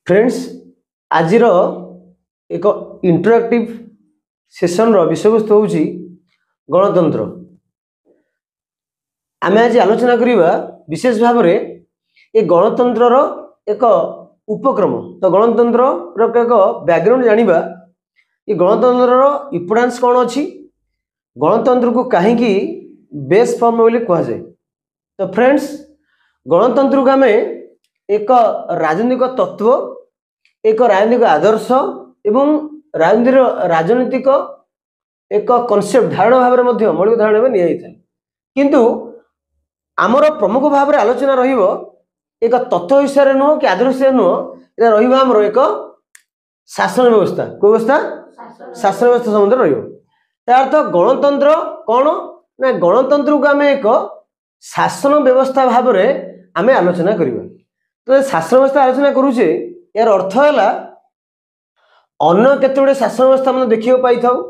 Friends आज एक interactive session विषय वस्तु हूँ गणतंत्र। आम आज आलोचना करवा विशेष भाव में ये गणतंत्र एक उपक्रम। तो गणतंत्र एक बैकग्राउंड जानिबा ये गणतंत्र इम्पोर्टेंस कौन अच्छी, गणतंत्र को कहीं बेस फॉर्म बोली कह जाए। तो फ्रेंड्स गणतंत्र को आम एक राजनीतिक तत्व, एक राजनीतिक आदर्श एवं राजनीतिक एक कॉन्सेप्ट धारणा भाव में मौलिक धारणा में निया किंतु आमर प्रमुख भाव में आलोचना रहिबो एक तत्व हिसाब से नुह कि आदर्श नुह, ये रहिबा एक शासन व्यवस्था। को व्यवस्था? शासन व्यवस्था संबंध रहिबो। तार तो गणतंत्र कौन ना, गणतंत्र को आम एक शासन व्यवस्था भाव में आम आलोचना करिबा। तो शासन व्यवस्था आलोचना करुचे यार अर्थ है अन्य केते शासन व्यवस्था मतलब देखियो पाई थाउ।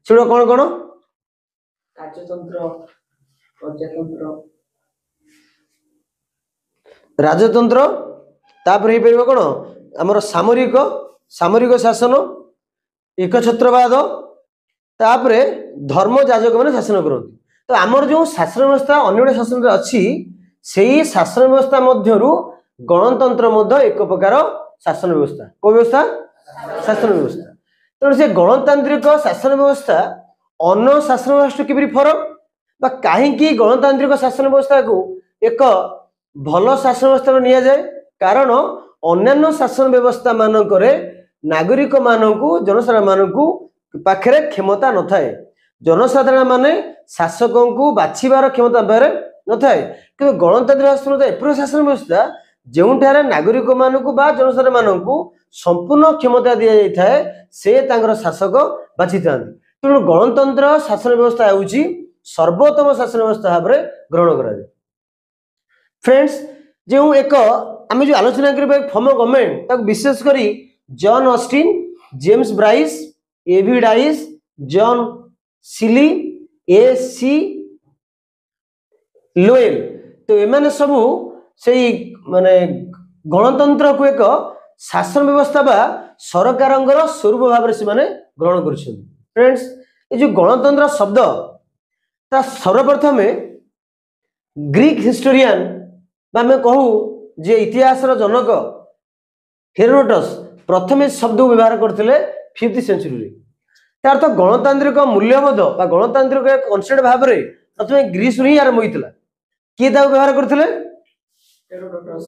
सेडा कौन कौन? राजतंत्र, तापर हे परिबो कोन हमर सामरिक सामरिक शासन, एकछत्रवाद, तापर धर्म जाजक माने शासन करती। तो आमर जो शासन व्यवस्था अन्य शासन अच्छी से शासन व्यवस्था मध्यरु गणतंत्र मध्य एक प्रकार शासन व्यवस्था। को व्यवस्था? शासन व्यवस्था। तेणु से गणतांत्रिक शासन व्यवस्था अन्य शासन व्यवस्था किपरि फरक बा कहीं गणतांत्रिक शासन व्यवस्था को एक भल शासन व्यवस्था में निया जाए, कारण अन्य शासन व्यवस्था मानकरे नागरिक मानकु जनसाधारण मानकु पाखरे क्षमता न थाए। जनसाधारण माने शासकों को बाछिबार क्षमता पारे न थाए, किंतु गणतांत्रिक शासन एपरि शासन व्यवस्था जोठारे नागरिक मानकु बा जनसाधारण मानकु संपूर्ण क्षमता दि जाय थाए, से तांकर शासक बाछि थांती। तेणु गणतंत्र शासन व्यवस्था होउची सर्वोत्तम शासन व्यवस्था भाव में ग्रहण करा जाए। फ्रेंड्स जो एक आम जो आलोचना करबा फॉर्म ऑफ गवर्नमेंट ताक विशेष करी जॉन ऑस्टिन, जेम्स ब्राइस, एवी डाइस, जॉन सिली, ए सी लोएल, तो एमाने सबू से माने गणतंत्र को एक शासन व्यवस्था बा सरकारंगर स्वरूप भाव में से ग्रहण कर। फ्रेंड्स ये जो गणतंत्र शब्द ता सर्वप्रथम ग्रीक हिस्टोरियन मैं कहूँ जे इतिहास जनक हेरोडोटस प्रथम शब्द व्यवहार करते 5th सेंचुरी। तार तो गणतांत्रिक मूल्यबोध बा गणतांत्रिक कॉन्सेप्ट भाव में प्रथम ग्रीस ही आरंभ होता। किए व्यवहार करते?